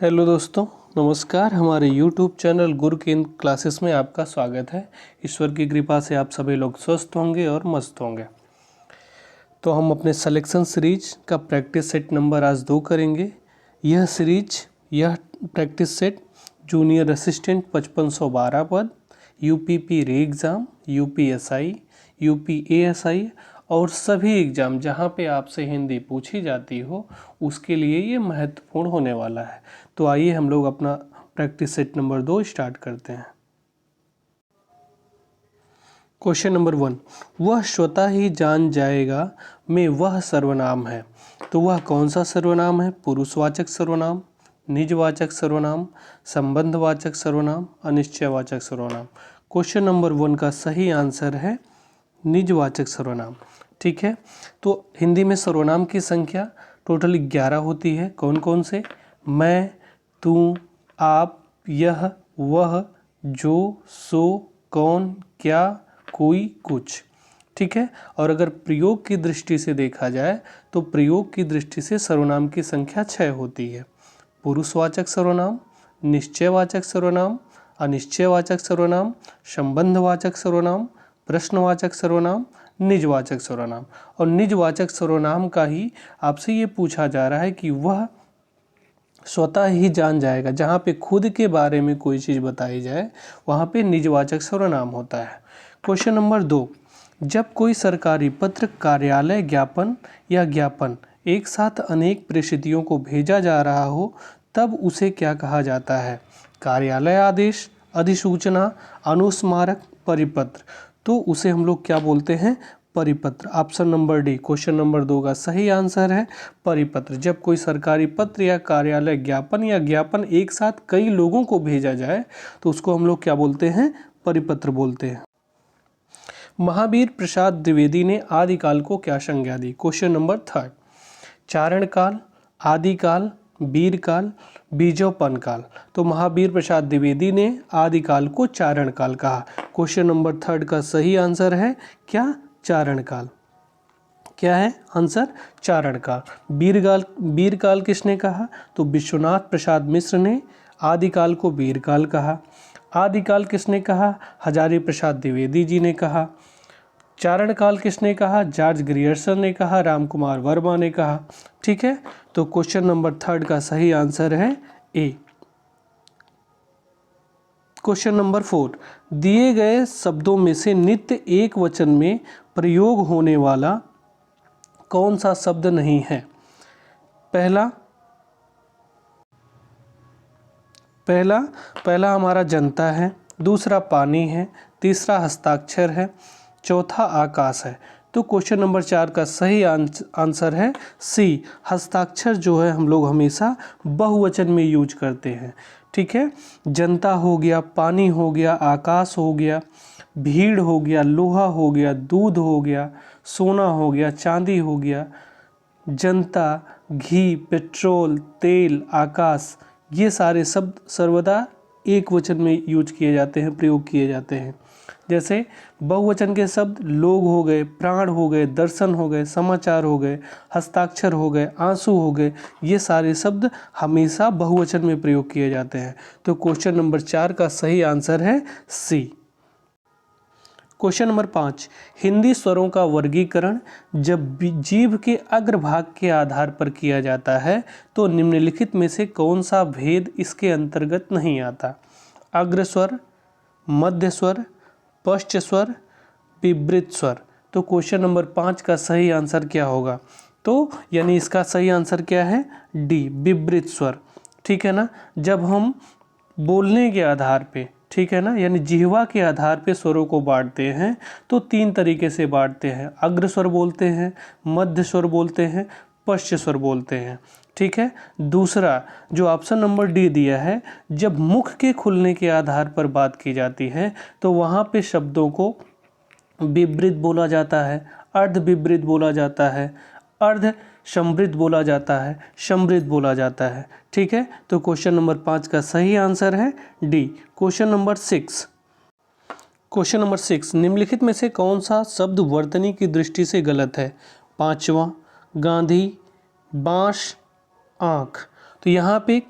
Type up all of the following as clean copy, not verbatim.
Hello दोस्तों, नमस्कार। हमारे YouTube चैनल गुरु केंद्र क्लासेस में आपका स्वागत है। ईश्वर की कृपा से आप सभी लोग स्वस्थ होंगे और मस्त होंगे। तो हम अपने सिलेक्शन सीरीज का प्रैक्टिस सेट नंबर आज 2 करेंगे। यह प्रैक्टिस सेट जूनियर असिस्टेंट 5512 पद, यूपीपी री एग्ज़ाम, यूपीएसआई, यूपीएएसआई और सभी एग्ज़ाम जहाँ पे आपसे हिंदी पूछी जाती हो उसके लिए ये महत्वपूर्ण होने वाला है। तो आइए हम लोग अपना प्रैक्टिस सेट नंबर 2 स्टार्ट करते हैं। क्वेश्चन नंबर 1, वह स्वतः ही जान जाएगा में वह सर्वनाम है। तो वह कौन सा सर्वनाम है? पुरुषवाचक सर्वनाम, निजवाचक सर्वनाम, संबंधवाचक सर्वनाम, अनिश्चयवाचक सर्वनाम। क्वेश्चन नंबर 1 का सही आंसर है निजवाचक सर्वनाम। ठीक है, तो हिंदी में सर्वनाम की संख्या टोटल 11 होती है। कौन कौन से? मैं, तू, आप, यह, वह, जो, सो, कौन, क्या, कोई, कुछ। ठीक है, और अगर प्रयोग की दृष्टि से देखा जाए तो प्रयोग की दृष्टि से सर्वनाम की संख्या 6 होती है। पुरुषवाचक सर्वनाम, निश्चयवाचक सर्वनाम, अनिश्चयवाचक सर्वनाम, संबंधवाचक सर्वनाम, प्रश्नवाचक सर्वनाम, निजवाचक सर्वनाम। और निजवाचक सर्वनाम का ही आपसे ये पूछा जा रहा है कि वह स्वतः ही जान जाएगा। जहाँ पे खुद के बारे में कोई चीज़ बताई जाए वहाँ पे निजवाचक सर्वनाम होता है। क्वेश्चन नंबर 2, जब कोई सरकारी पत्र, कार्यालय ज्ञापन या ज्ञापन एक साथ अनेक प्रेषितियों को भेजा जा रहा हो तब उसे क्या कहा जाता है? कार्यालय आदेश, अधिसूचना, अनुस्मारक, परिपत्र। तो उसे हम लोग क्या बोलते हैं? परिपत्र। Option number D question number 2 का सही आंसर है परिपत्र। जब कोई सरकारी पत्र या कार्यालय ज्ञापन या ज्ञापन एक साथ कई लोगों को भेजा जाए तो उसको हम लोग क्या बोलते हैं? परिपत्र बोलते हैं। महावीर प्रसाद द्विवेदी ने आदिकाल को क्या संज्ञा दी? क्वेश्चन नंबर 3, चारण काल, आदिकाल, वीरकाल, बीजोपन काल। तो महावीर प्रसाद द्विवेदी ने आदिकाल को चारण काल कहा। क्वेश्चन नंबर 3 का सही आंसर है क्या? चारण काल। क्या है आंसर? चारण काल। वीरकाल किसने कहा? तो विश्वनाथ प्रसाद मिश्र ने आदिकाल को वीरकाल कहा। आदिकाल किसने कहा? हजारी प्रसाद द्विवेदी जी ने कहा। चारण काल किसने कहा? जॉर्ज ग्रियर्सन ने कहा, रामकुमार वर्मा ने कहा। ठीक है, तो क्वेश्चन नंबर 3 का सही आंसर है ए। क्वेश्चन नंबर 4, दिए गए शब्दों में से नित्य एक वचन में प्रयोग होने वाला कौन सा शब्द नहीं है? पहला हमारा जनता है, दूसरा पानी है, तीसरा हस्ताक्षर है, चौथा आकाश है। तो क्वेश्चन नंबर 4 का सही आंसर है सी। हस्ताक्षर जो है हम लोग हमेशा बहुवचन में यूज करते हैं। ठीक है, जनता हो गया, पानी हो गया, आकाश हो गया, भीड़ हो गया, लोहा हो गया, दूध हो गया, सोना हो गया, चांदी हो गया, जनता, घी, पेट्रोल, तेल, आकाश, ये सारे शब्द सर्वदा एक वचन में यूज किए जाते हैं, प्रयोग किए जाते हैं। जैसे बहुवचन के शब्द लोग हो गए, प्राण हो गए, दर्शन हो गए, समाचार हो गए, हस्ताक्षर हो गए, आंसू हो गए, ये सारे शब्द हमेशा बहुवचन में प्रयोग किए जाते हैं। तो क्वेश्चन नंबर 4 का सही आंसर है सी। क्वेश्चन नंबर 5, हिंदी स्वरों का वर्गीकरण जब जीभ के अग्रभाग के आधार पर किया जाता है तो निम्नलिखित में से कौन सा भेद इसके अंतर्गत नहीं आता? अग्रस्वर, मध्य स्वर, पश्च स्वर, विवृत स्वर। तो क्वेश्चन नंबर 5 का सही आंसर क्या होगा? तो यानी इसका सही आंसर क्या है? डी, विवृत स्वर। ठीक है ना, जब हम बोलने के आधार पे, ठीक है ना, यानी जिह्वा के आधार पे स्वरों को बांटते हैं तो 3 तरीके से बांटते हैं। अग्रस्वर बोलते हैं, मध्य स्वर बोलते हैं, पश्च स्वर बोलते हैं। ठीक है, दूसरा जो ऑप्शन नंबर डी दिया है, जब मुख के खुलने के आधार पर बात की जाती है तो वहाँ पे शब्दों को विवृत बोला जाता है, अर्ध विवृत बोला जाता है, अर्ध समृद्ध बोला जाता है, समृद्ध बोला जाता है। ठीक है, तो क्वेश्चन नंबर 5 का सही आंसर है डी। क्वेश्चन नंबर 6, निम्नलिखित में से कौन सा शब्द वर्तनी की दृष्टि से गलत है? 5वां, गांधी, बांस, आँख। तो यहाँ पे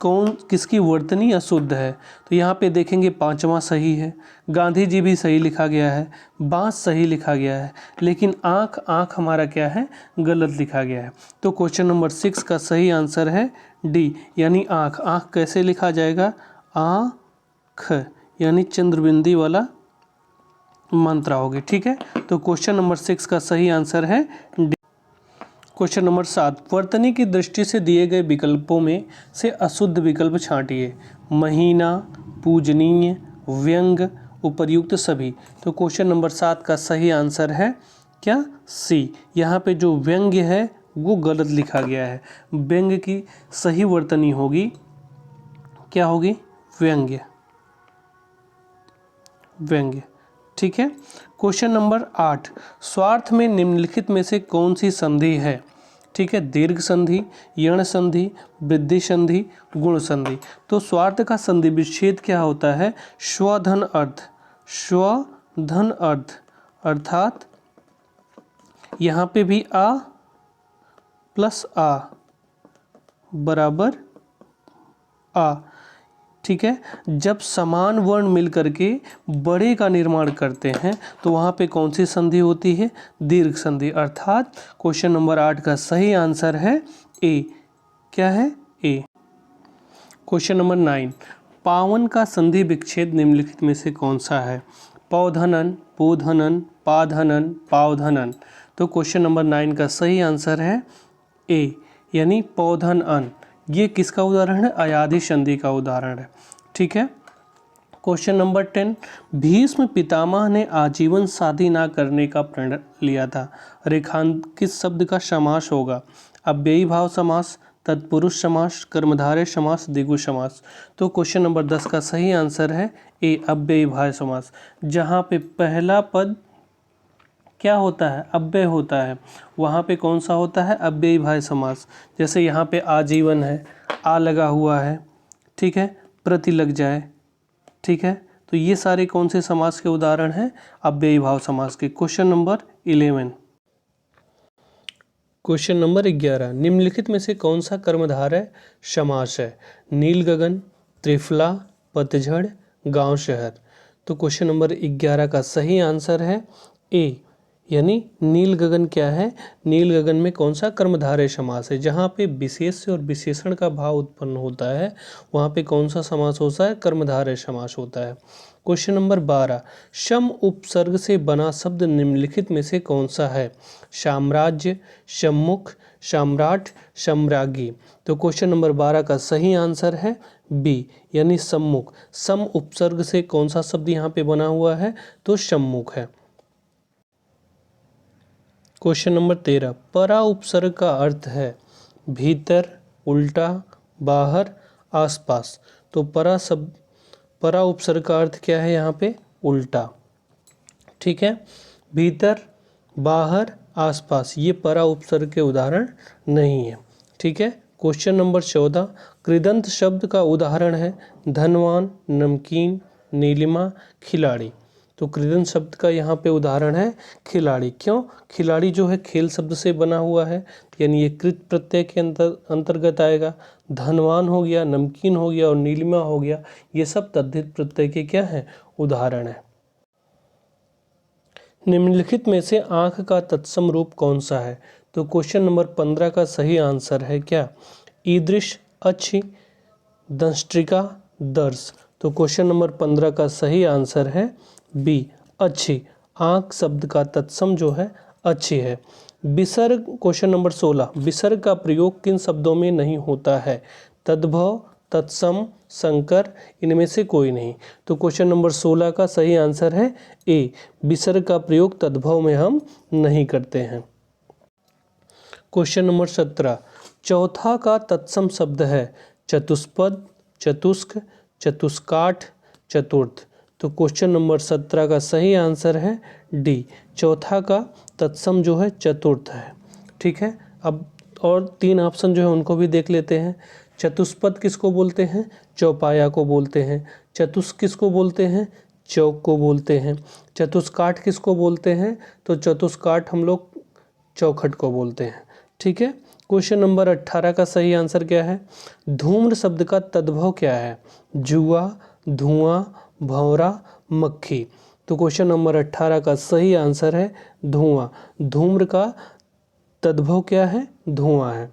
किसकी वर्तनी अशुद्ध है? तो यहाँ पे देखेंगे पांचवा सही है, गांधी जी भी सही लिखा गया है, बांस सही लिखा गया है, लेकिन आँख आँख हमारा क्या है? गलत लिखा गया है। तो क्वेश्चन नंबर 6 का सही आंसर है डी, यानी आँख। आँख कैसे लिखा जाएगा? आँख, यानी चंद्रबिंदी वाला मात्रा होगी। ठीक है, तो क्वेश्चन नंबर 6 का सही आंसर है डी। क्वेश्चन नंबर 7, वर्तनी की दृष्टि से दिए गए विकल्पों में से अशुद्ध विकल्प छांटिए। महीना, पूजनीय, व्यंग, उपर्युक्त सभी। तो क्वेश्चन नंबर 7 का सही आंसर है क्या? सी। यहाँ पे जो व्यंग्य है वो गलत लिखा गया है। व्यंग्य की सही वर्तनी होगी, क्या होगी? व्यंग्य, व्यंग्य। ठीक है, क्वेश्चन नंबर 8, स्वार्थ में निम्नलिखित में से कौन सी संधि है? ठीक है, दीर्घ संधि, यण संधि, वृद्धि संधि, गुण संधि। तो स्वार्थ का संधि विच्छेद क्या होता है? स्वधन अर्थ, स्वधन अर्थ, अर्थात यहाँ पे भी आ प्लस आ बराबर आ। ठीक है, जब समान वर्ण मिलकर के बड़े का निर्माण करते हैं तो वहाँ पे कौन सी संधि होती है? दीर्घ संधि। अर्थात क्वेश्चन नंबर 8 का सही आंसर है ए। क्या है? ए। क्वेश्चन नंबर 9, पावन का संधि विच्छेद निम्नलिखित में से कौन सा है? पौधनन, पोधनन, पाधनन, पावधनन। तो क्वेश्चन नंबर 9 का सही आंसर है ए, यानी पौधन अन। ये किसका उदाहरण है? अयाधि संधि का उदाहरण है। ठीक है, क्वेश्चन नंबर 10, भीष्म पितामह ने आजीवन शादी ना करने का प्रण लिया था। रेखांकित शब्द का समास होगा अव्ययी भाव समास, तत्पुरुष समास, कर्मधारय समास, द्विगु समास। तो क्वेश्चन नंबर 10 का सही आंसर है ए, अव्ययी भाव समास। जहाँ पे पहला पद क्या होता है? अव्यय होता है, वहाँ पे कौन सा होता है? अव्ययी भाव समास। जैसे यहाँ पे आजीवन है, आ लगा हुआ है, ठीक है, प्रति लग जाए, ठीक है, तो ये सारे कौन से समास के उदाहरण हैं? अव्ययी भाव समास के। क्वेश्चन नंबर 11, क्वेश्चन नंबर 11, निम्नलिखित में से कौन सा कर्मधारय समास है? नील गगन, त्रिफला, पतझड़, गांव शहर। तो क्वेश्चन नंबर 11 का सही आंसर है ए, यानी नील गगन। क्या है? नील गगन में कौन सा कर्मधारय समास है? जहाँ पे विशेष और विशेषण का भाव उत्पन्न होता है वहाँ पे कौन सा समास होता है? कर्मधारय समास होता है। क्वेश्चन नंबर 12, शम उपसर्ग से बना शब्द निम्नलिखित में से कौन सा है? साम्राज्य, सम्मुख, सम्राट, सम्राज्ञी। तो क्वेश्चन नंबर 12 का सही आंसर है बी, यानी सम्मुख। सम उपसर्ग से कौन सा शब्द यहाँ पे बना हुआ है? तो सम्मुख है। क्वेश्चन नंबर 13, परा उपसर्ग का अर्थ है भीतर, उल्टा, बाहर, आसपास। तो परा उपसर्ग का अर्थ क्या है? यहाँ पे उल्टा। ठीक है, भीतर, बाहर, आसपास, ये परा उपसर्ग के उदाहरण नहीं है। ठीक है, क्वेश्चन नंबर 14, कृदंत शब्द का उदाहरण है धनवान, नमकीन, नीलिमा, खिलाड़ी। तो कृदंत शब्द का यहाँ पे उदाहरण है खिलाड़ी। क्यों? खिलाड़ी जो है खेल शब्द से बना हुआ है, यानी ये कृत प्रत्यय के अंतर्गत आएगा। धनवान हो गया, नमकीन हो गया और नीलिमा हो गया, ये सब तद्धित प्रत्यय के क्या है? उदाहरण है। निम्नलिखित में से आँख का तत्सम रूप कौन सा है? तो क्वेश्चन नंबर 15 का सही आंसर है क्या? ईदृश, अच्छी, दंष्ट्रिका, दर्श। तो क्वेश्चन नंबर 15 का सही आंसर है बी, अच्छी। आँख शब्द का तत्सम जो है अच्छी है। विसर्ग, क्वेश्चन नंबर 16, विसर्ग का प्रयोग किन शब्दों में नहीं होता है? तद्भव, तत्सम, संकर, इनमें से कोई नहीं। तो क्वेश्चन नंबर 16 का सही आंसर है ए, विसर्ग का प्रयोग तद्भव में हम नहीं करते हैं। क्वेश्चन नंबर 17, चौथा का तत्सम शब्द है चतुष्पद, चतुष्क, चतुष्काठ, चतुर्थ। तो क्वेश्चन नंबर 17 का सही आंसर है डी, चौथा का तत्सम जो है चतुर्थ है। ठीक है, अब और 3 ऑप्शन जो है उनको भी देख लेते हैं। चतुष्पद किसको बोलते हैं? चौपाया को बोलते हैं। चतुष्क किसको बोलते हैं? चौक को बोलते हैं। चतुष्काठ किसको बोलते हैं? तो चतुष्काठ हम लोग चौखट को बोलते हैं। ठीक है, क्वेश्चन नंबर 18 का सही आंसर क्या है? धूम्र शब्द का तद्भव क्या है? जुआ, धुआं, भंवरा, मक्खी। तो क्वेश्चन नंबर 18 का सही आंसर है धुआं। धूम्र का तद्भव क्या है? धुआं है।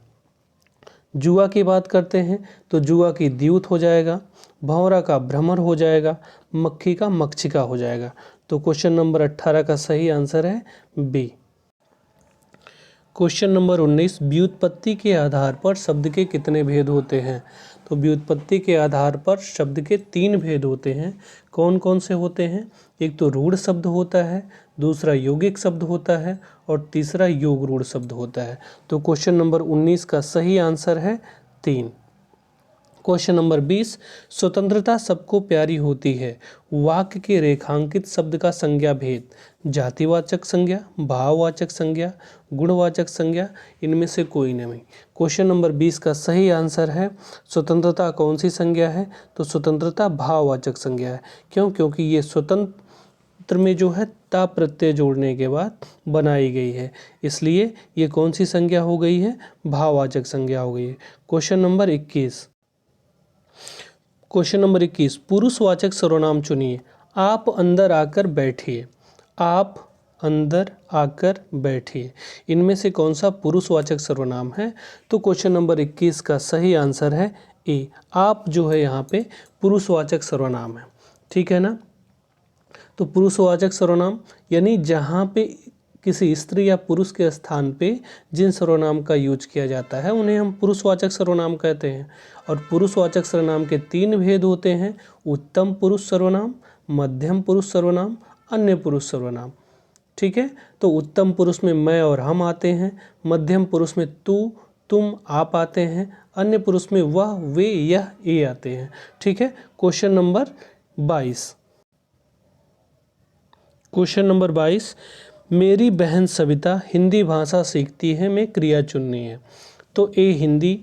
जुआ की बात करते हैं तो जुआ की द्यूत हो जाएगा, भंवरा का भ्रमर हो जाएगा, मक्खी का मक्षिका हो जाएगा। तो क्वेश्चन नंबर 18 का सही आंसर है बी। क्वेश्चन नंबर 19, व्युत्पत्ति के आधार पर शब्द के कितने भेद होते हैं? तो व्युत्पत्ति के आधार पर शब्द के 3 भेद होते हैं। कौन कौन से होते हैं? एक तो रूढ़ शब्द होता है, दूसरा यौगिक शब्द होता है और तीसरा योग रूढ़ शब्द होता है। तो क्वेश्चन नंबर 19 का सही आंसर है 3। क्वेश्चन नंबर 20, स्वतंत्रता सबको प्यारी होती है, वाक्य के रेखांकित शब्द का संज्ञा भेद। जातिवाचक संज्ञा, भाववाचक संज्ञा, गुणवाचक संज्ञा, इनमें से कोई नहीं। क्वेश्चन नंबर 20 का सही आंसर है स्वतंत्रता कौन सी संज्ञा है? तो स्वतंत्रता भाववाचक संज्ञा है। क्यों? क्योंकि ये स्वतंत्र में जो है ता प्रत्यय जोड़ने के बाद बनाई गई है, इसलिए ये कौन सी संज्ञा हो गई है? भाववाचक संज्ञा हो गई है। क्वेश्चन नंबर 21, पुरुषवाचक सर्वनाम चुनिए। आप अंदर आकर बैठिए, आप अंदर आकर बैठिए, इनमें से कौन सा पुरुषवाचक सर्वनाम है? तो क्वेश्चन नंबर 21 का सही आंसर है ए। आप जो है यहाँ पे पुरुषवाचक सर्वनाम है, ठीक है ना। तो पुरुषवाचक सर्वनाम यानी जहाँ पे किसी स्त्री या पुरुष के स्थान पे जिन सर्वनाम का यूज किया जाता है उन्हें हम पुरुषवाचक सर्वनाम कहते हैं। और पुरुषवाचक सर्वनाम के 3 भेद होते हैं, उत्तम पुरुष सर्वनाम, मध्यम पुरुष सर्वनाम, अन्य पुरुष सर्वनाम। ठीक है, तो उत्तम पुरुष में मैं और हम आते हैं, मध्यम पुरुष में तू, तुम, आप आते हैं, अन्य पुरुष में वह, वे, यह, ये आते हैं। ठीक है। क्वेश्चन नंबर 22, मेरी बहन सविता हिंदी भाषा सीखती है में क्रिया चुननी है। तो ए हिंदी,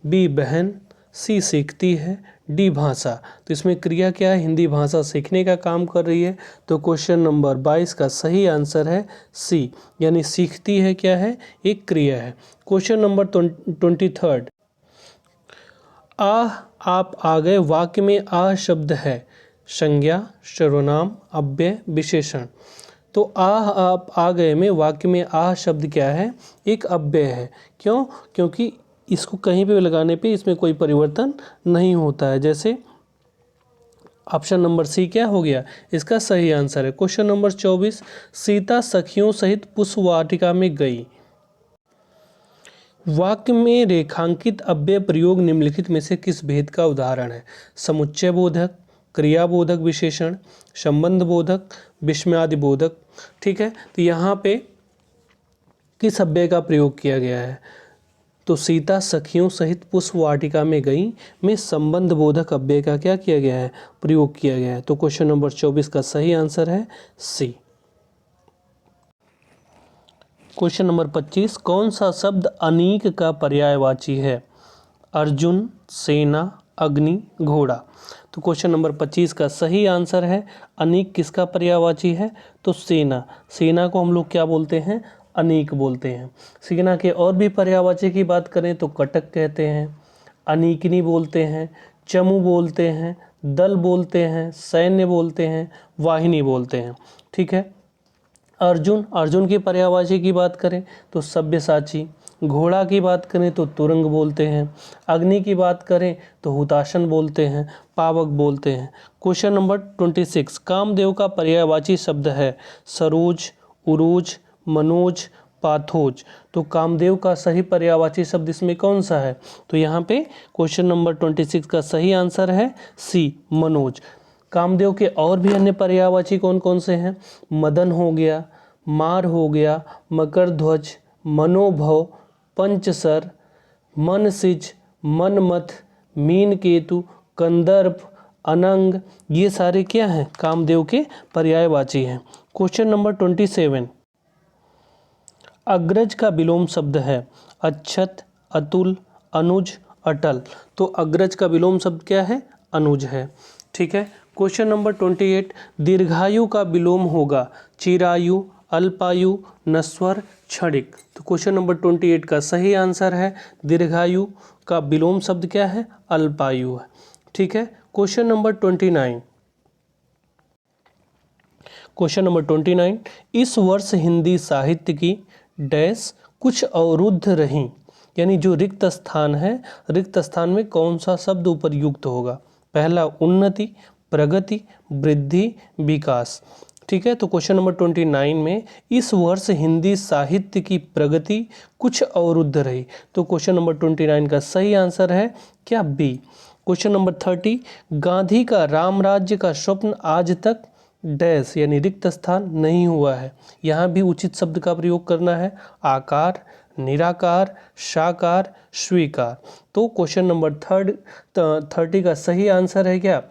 बी बहन, सी सीखती है, डी भाषा। तो इसमें क्रिया क्या है? हिंदी भाषा सीखने का काम कर रही है। तो क्वेश्चन नंबर 22 का सही आंसर है सी, यानी सीखती है क्या है? एक क्रिया है। क्वेश्चन नंबर 23, आप आ गए वाक्य में आ शब्द है संज्ञा, सर्वनाम, अव्यय, विशेषण। तो आप आ गए में वाक्य में आ शब्द क्या है? एक अव्यय है। क्यों? क्योंकि इसको कहीं पे लगाने पे इसमें कोई परिवर्तन नहीं होता है। जैसे ऑप्शन नंबर सी क्या हो गया? इसका सही आंसर है। क्वेश्चन नंबर 24, सीता सखियों सहित पुष्प वाटिका में गई। वाक्य में रेखांकित अव्यय प्रयोग निम्नलिखित में से किस भेद का उदाहरण है? समुच्चय बोधक, क्रियाबोधक विशेषण, संबंध बोधक, विस्मयादि बोधक। ठीक है, तो यहाँ पे किस अव्यय का प्रयोग किया गया है? तो सीता सखियों सहित पुष्प वाटिका में गई में संबंध बोधक अव्यय का क्या किया गया है? प्रयोग किया गया है। तो क्वेश्चन नंबर 24 का सही आंसर है सी। क्वेश्चन नंबर 25, कौन सा शब्द अनीक का पर्यायवाची है? अर्जुन, सेना, अग्नि, घोड़ा। तो क्वेश्चन नंबर 25 का सही आंसर है अनीक किसका पर्यायवाची है? तो सेना। सेना को हम लोग क्या बोलते हैं? अनीक बोलते हैं। सेना के और भी पर्यायवाची की बात करें तो कटक कहते हैं, अनीकिनी बोलते हैं, चमू बोलते हैं, दल बोलते हैं, सैन्य बोलते हैं, वाहिनी बोलते हैं। ठीक है। अर्जुन की पर्यायवाची की बात करें तो सब्यसाची, घोड़ा की बात करें तो तुरंग बोलते हैं, अग्नि की बात करें तो हुताशन बोलते हैं, पावक बोलते हैं। क्वेश्चन नंबर 26, कामदेव का पर्यायवाची शब्द है सरोज, उरोज, मनोज, पाथोज। तो कामदेव का सही पर्यायवाची शब्द इसमें कौन सा है? तो यहाँ पे क्वेश्चन नंबर 26 का सही आंसर है सी, मनोज। कामदेव के और भी अन्य पर्यायवाची कौन कौन से हैं? मदन हो गया, मार हो गया, मकर ध्वज, मनोभव, पंचसर, मनसिज, मनमथ, मीन केतु, कंदर्प, अनंग, ये सारे क्या हैं? कामदेव के पर्यायवाची हैं। क्वेश्चन नंबर 27, अग्रज का विलोम शब्द है अच्छत, अतुल, अनुज, अटल। तो अग्रज का विलोम शब्द क्या है? अनुज है। ठीक है। क्वेश्चन नंबर 28, दीर्घायु का विलोम होगा चिरायु, अल्पायु, नश्वर, क्षणिक। तो क्वेश्चन नंबर 28 का सही आंसर है दीर्घायु का विलोम शब्द क्या है? अल्पायु है। ठीक है। Question number 29। क्वेश्चन नंबर 29, इस वर्ष हिंदी साहित्य की डैश कुछ अवरुद्ध रहीं, यानी जो रिक्त स्थान है, रिक्त स्थान में कौन सा शब्द उपयुक्त होगा? पहला उन्नति, प्रगति, वृद्धि, विकास। ठीक है। तो क्वेश्चन नंबर 29 में इस वर्ष हिंदी साहित्य की प्रगति कुछ अवरुद्ध रही। तो क्वेश्चन नंबर 29 का सही आंसर है क्या? बी। क्वेश्चन नंबर 30, गांधी का राम राज्य का स्वप्न आज तक डैश यानी रिक्त स्थान नहीं हुआ है। यहाँ भी उचित शब्द का प्रयोग करना है। आकार, निराकार, साकार, स्वीकार। तो क्वेश्चन नंबर 30 का सही आंसर है क्या?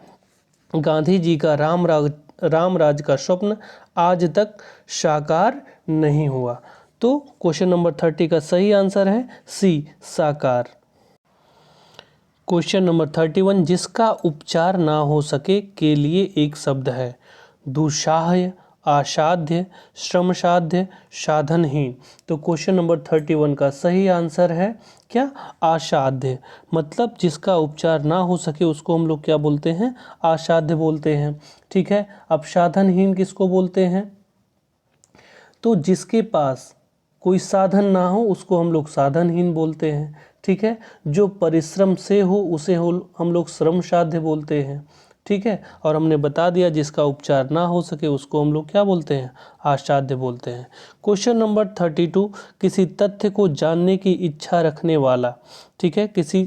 गांधी जी का राम राज्य का स्वप्न आज तक साकार नहीं हुआ। तो क्वेश्चन नंबर 30 का सही आंसर है सी, साकार। क्वेश्चन नंबर 31, जिसका उपचार ना हो सके के लिए एक शब्द है। दुस्साह्य, असाध्य, श्रमसाध्य, साधनहीन। तो क्वेश्चन नंबर 31 का सही आंसर है क्या? असाध्य। मतलब जिसका उपचार ना हो सके उसको हम लोग क्या बोलते हैं? असाध्य बोलते हैं। ठीक है। अब साधनहीन किसको बोलते हैं? तो जिसके पास कोई साधन ना हो उसको हम लोग साधनहीन बोलते हैं। ठीक है। जो परिश्रम से हो उसे हम लोग श्रम साध्य बोलते हैं। ठीक है। और हमने बता दिया जिसका उपचार ना हो सके उसको हम लोग क्या बोलते हैं? असाध्य बोलते हैं। क्वेश्चन नंबर 32, किसी तथ्य को जानने की इच्छा रखने वाला। ठीक है। किसी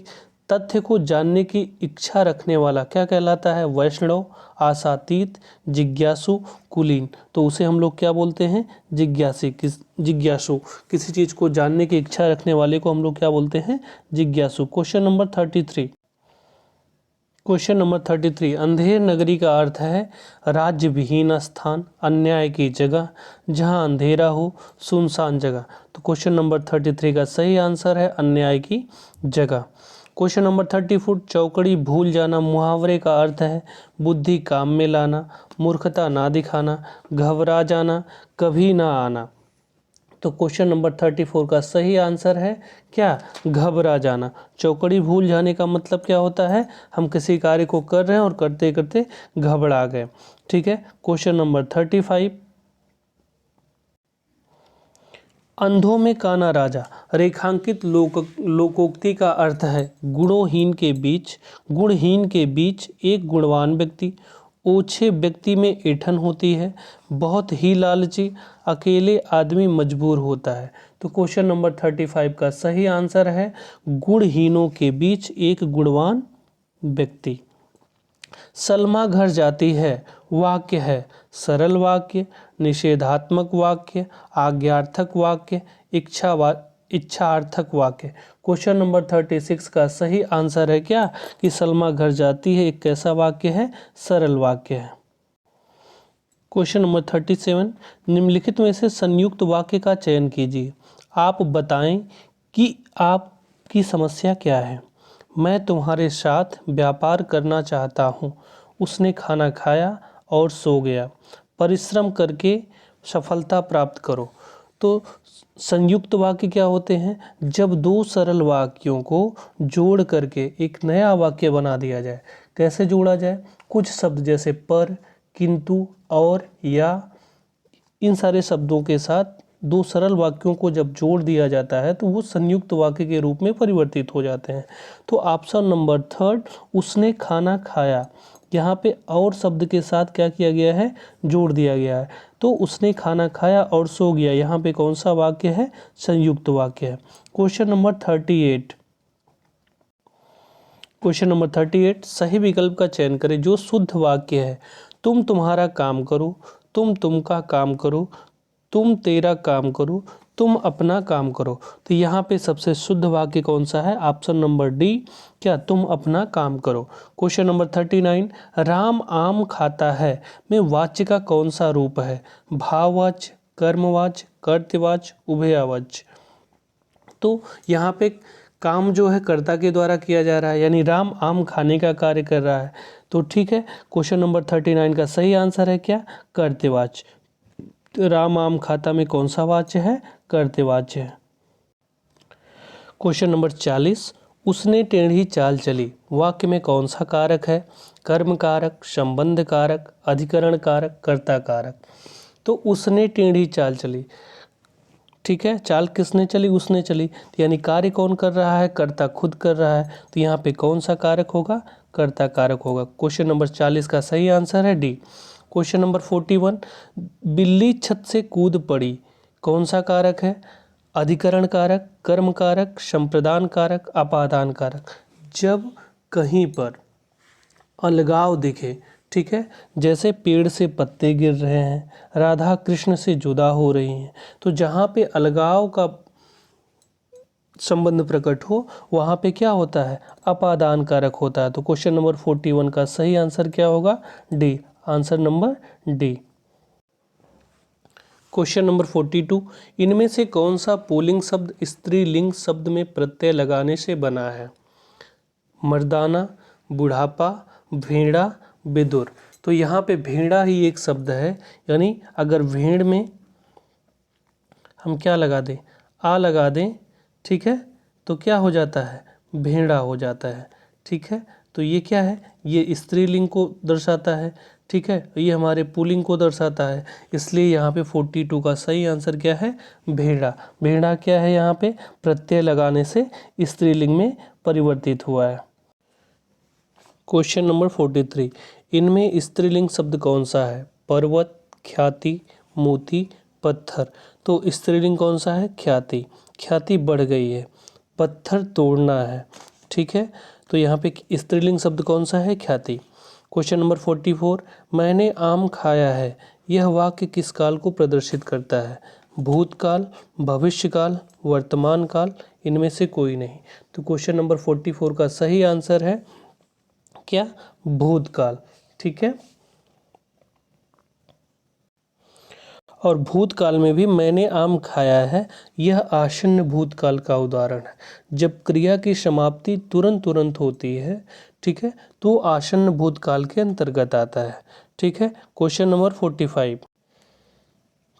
तथ्य को जानने की इच्छा रखने वाला क्या कहलाता है? वैष्णव, आशातीत, जिज्ञासु, कुलीन। तो उसे हम लोग क्या बोलते हैं? जिज्ञासु। किसी चीज़ को जानने की इच्छा रखने वाले को हम लोग क्या बोलते हैं? जिज्ञासु। Question number 33। Question number 33, Andher Nagari का अर्थ है राज्य विहीन स्थान, अन्याय की जगह, जहां अंधेरा हो, सुनसान जगह। तो क्वेश्चन नंबर 33 का सही आंसर है अन्याय की जगह। क्वेश्चन नंबर 34, चौकड़ी भूल जाना मुहावरे का अर्थ है बुद्धि काम में लाना, मूर्खता ना दिखाना, घबरा जाना, कभी ना आना। तो क्वेश्चन नंबर 34 का सही आंसर है क्या? घबरा जाना। चौकड़ी भूल जाने का मतलब क्या होता है? हम किसी कार्य को कर रहे हैं और करते करते घबरा गए। ठीक है। क्वेश्चन नंबर 35, अंधों में काना राजा रेखांकित लोकोक्ति का अर्थ है गुणहीन के बीच एक गुणवान व्यक्ति, ओछे व्यक्ति में ऐंठन होती है, बहुत ही लालची, अकेले आदमी मजबूर होता है। तो क्वेश्चन नंबर 35 का सही आंसर है गुणहीनों के बीच एक गुणवान व्यक्ति। सलमा घर जाती है वाक्य है सरल वाक्य, निषेधात्मक वाक्य, आज्ञार्थक वाक्य, इच्छार्थक वाक्य। क्वेश्चन नंबर 36 का सही आंसर है क्या? कि सलमा घर जाती है एक कैसा वाक्य है? सरल वाक्य है। क्वेश्चन नंबर 37, निम्नलिखित में से संयुक्त वाक्य का चयन कीजिए। आप बताएं कि आपकी समस्या क्या है। मैं तुम्हारे साथ व्यापार करना चाहता हूँ। उसने खाना खाया और सो गया। परिश्रम करके सफलता प्राप्त करो। तो संयुक्त वाक्य क्या होते हैं? जब दो सरल वाक्यों को जोड़ करके एक नया वाक्य बना दिया जाए। कैसे जोड़ा जाए? कुछ शब्द जैसे पर, किंतु, और, या, इन सारे शब्दों के साथ दो सरल वाक्यों को जब जोड़ दिया जाता है तो वो संयुक्त वाक्य के रूप में परिवर्तित हो जाते हैं। तो ऑप्शन नंबर 3, उसने खाना खाया, यहाँ पे और शब्द के साथ क्या किया गया है? जोड़ दिया गया है। तो उसने खाना खाया और सो गया, यहाँ पे कौन सा वाक्य है? संयुक्त वाक्य है। Question number 38। क्वेश्चन नंबर 38, सही विकल्प का चयन करें जो शुद्ध वाक्य है। तुम तुम्हारा काम करो, तुम तुमका काम करो, तुम तेरा काम करो, तुम अपना काम करो। तो यहाँ पे सबसे शुद्ध वाक्य कौन सा है? ऑप्शन नंबर डी, क्या? तुम अपना काम करो। क्वेश्चन नंबर 39, राम आम खाता है में वाच्य का कौन सा रूप है? भाववाच्य, कर्मवाच्य, कर्तवाच्य, उभयवाच्य। तो यहाँ पे काम जो है कर्ता के द्वारा किया जा रहा है, यानी राम आम खाने का कार्य कर रहा है। तो ठीक है, क्वेश्चन नंबर 39 का सही आंसर है क्या? कर्तवाच्य। तो राम आम खाता में कौन सा वाच्य है? कर्तवाच्य है। क्वेश्चन नंबर 40, उसने टेढ़ी चाल चली, वाक्य में कौन सा कारक है? कर्म कारक, संबंध कारक, अधिकरण कारक, कर्ता कारक। तो उसने टेढ़ी चाल चली, ठीक है, चाल किसने चली? उसने चली, तो यानी कार्य कौन कर रहा है? कर्ता खुद कर रहा है, तो यहाँ पे कौन सा कारक होगा? कर्ता कारक होगा। क्वेश्चन नंबर 40 का सही आंसर है डी। क्वेश्चन नंबर 41, बिल्ली छत से कूद पड़ी, कौन सा कारक है? अधिकरण कारक, कर्म कारक, संप्रदान कारक, अपादान कारक। जब कहीं पर अलगाव दिखे, ठीक है, जैसे पेड़ से पत्ते गिर रहे हैं, राधा कृष्ण से जुदा हो रही हैं, तो जहाँ पे अलगाव का संबंध प्रकट हो वहाँ पे क्या होता है? अपादान कारक होता है। तो क्वेश्चन नंबर 41 का सही आंसर क्या होगा? D, answer number D. Question number 42, इनमें से कौन सा पुल्लिंग शब्द स्त्रीलिंग शब्द में प्रत्यय लगाने से बना है? मर्दाना, बुढ़ापा, भेड़ा, विदुर। तो यहाँ पे भेड़ा ही एक शब्द है, यानी अगर भेड़ में हम क्या लगा दें? आ लगा दें, ठीक है, तो क्या हो जाता है? भेड़ा हो जाता है, ठीक है। तो ये क्या है? ये स्त्रीलिंग को दर्शाता है, ठीक है, ये हमारे पुल्लिंग को दर्शाता है, इसलिए यहाँ पे 42 का सही आंसर क्या है? भेड़ा। भेड़ा क्या है? यहाँ पे प्रत्यय लगाने से स्त्रीलिंग में परिवर्तित हुआ है। क्वेश्चन नंबर 43, इनमें स्त्रीलिंग शब्द कौन सा है? पर्वत, ख्याति, मोती, पत्थर। तो स्त्रीलिंग कौन सा है? ख्याति। ख्याति बढ़ गई है, पत्थर तोड़ना है, ठीक है, तो यहाँ पे स्त्रीलिंग शब्द कौन सा है? ख्याति। क्वेश्चन नंबर 44, मैंने आम खाया है, यह वाक्य किस काल को प्रदर्शित करता है? भूतकाल, भविष्यकाल, वर्तमान काल, इनमें से कोई नहीं। तो क्वेश्चन नंबर 44 का सही आंसर है क्या? भूतकाल, ठीक है। और भूतकाल में भी मैंने आम खाया है, यह आसन्न भूतकाल का उदाहरण है। जब क्रिया की समाप्ति तुरंत तुरंत होती है, ठीक है, तो आसन्न भूतकाल के अंतर्गत आता है, ठीक है। क्वेश्चन नंबर 45,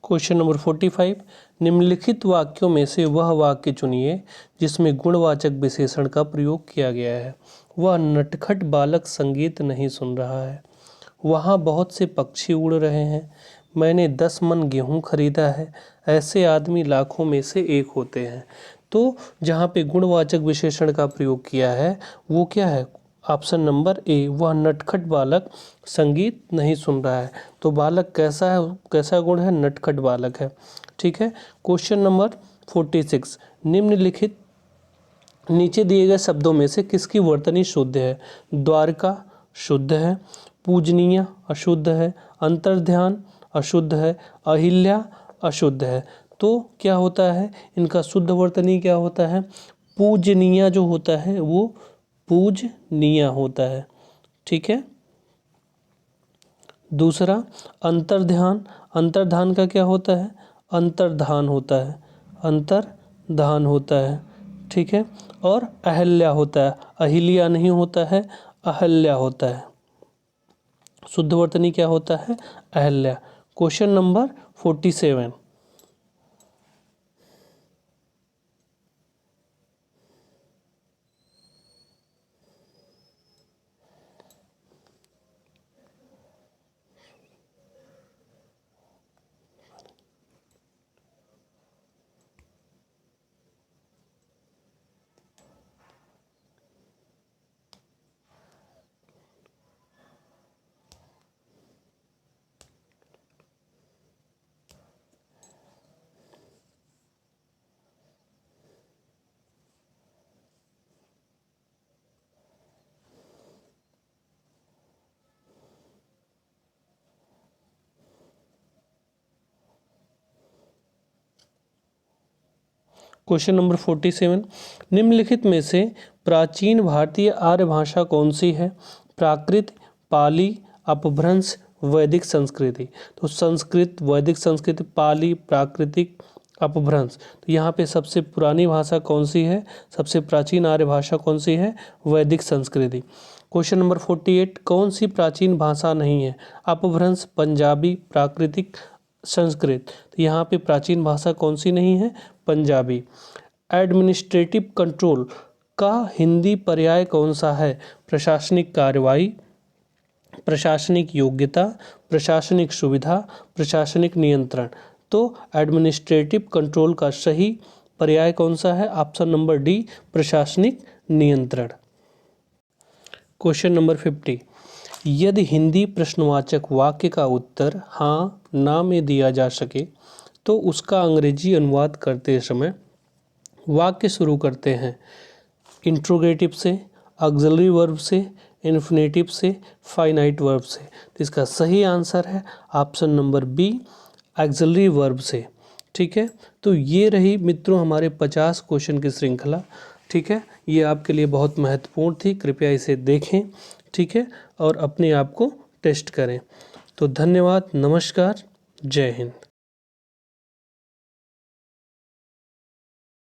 क्वेश्चन नंबर 45, निम्नलिखित वाक्यों में से वह वाक्य चुनिए जिसमें गुणवाचक विशेषण का प्रयोग किया गया है। वह नटखट बालक संगीत नहीं सुन रहा है, वहाँ बहुत से पक्षी उड़ रहे हैं, मैंने 10 मन गेहूँ खरीदा है, ऐसे आदमी लाखों में से एक होते हैं। तो जहाँ पे गुणवाचक विशेषण का प्रयोग किया है वो क्या है? ऑप्शन नंबर ए, वह नटखट बालक संगीत नहीं सुन रहा है। तो बालक कैसा है? कैसा गुण है? नटखट बालक है, ठीक है। क्वेश्चन नंबर 46, निम्नलिखित नीचे दिए गए शब्दों में से किसकी वर्तनी शुद्ध है? द्वारका शुद्ध है, पूजनीय अशुद्ध है, अंतर्ध्यान अशुद्ध है, अहिल्या अशुद्ध है। तो क्या होता है? इनका शुद्ध वर्तनी क्या होता है? पूजनीय जो होता है वो पूजनीय होता है, ठीक है। दूसरा अंतर्ध्यान, अंतर्धान का क्या होता है? अंतर्धान होता है, अंतर्धान होता है, ठीक है। और अहल्या होता है, अहिल्या नहीं होता है, अहल्या होता है। शुद्ध वर्तनी क्या होता है? Ahalya. Question number 47, question number 47, निम्नलिखित में से प्राचीन भारतीय आर्य भाषा कौन सी है? प्राकृत, पाली, अपभ्रंश, वैदिक संस्कृति। तो संस्कृत, वैदिक संस्कृति, पाली, प्राकृतिक, अपभ्रंश। तो यहाँ पे सबसे पुरानी भाषा कौन सी है? सबसे प्राचीन आर्य भाषा कौन सी है? वैदिक संस्कृति। क्वेश्चन नंबर 48, कौन सी प्राचीन भाषा नहीं है? अपभ्रंश, पंजाबी, प्राकृतिक, संस्कृत। तो यहाँ पे प्राचीन भाषा कौन सी नहीं है? पंजाबी। एडमिनिस्ट्रेटिव कंट्रोल का हिंदी पर्याय कौन सा है? प्रशासनिक कार्रवाई, प्रशासनिक योग्यता, प्रशासनिक सुविधा, प्रशासनिक नियंत्रण। तो एडमिनिस्ट्रेटिव कंट्रोल का सही पर्याय कौन सा है? ऑप्शन नंबर डी, प्रशासनिक नियंत्रण। क्वेश्चन नंबर 50, यदि हिंदी प्रश्नवाचक वाक्य का उत्तर हाँ ना में दिया जा सके तो उसका अंग्रेजी अनुवाद करते समय वाक्य शुरू करते हैं इंट्रोगेटिव से, ऑक्सिलरी वर्ब से, इन्फिनेटिव से, फाइनाइट वर्ब से। तो इसका सही आंसर है option number B, auxiliary verb से। ठीक है, तो ये रही मित्रों हमारे 50 क्वेश्चन की श्रृंखला। ठीक है, ये आपके लिए बहुत महत्वपूर्ण थी, कृपया इसे देखें। ठीक है, और अपने आप को टेस्ट करें। तो धन्यवाद, नमस्कार, जय हिंद।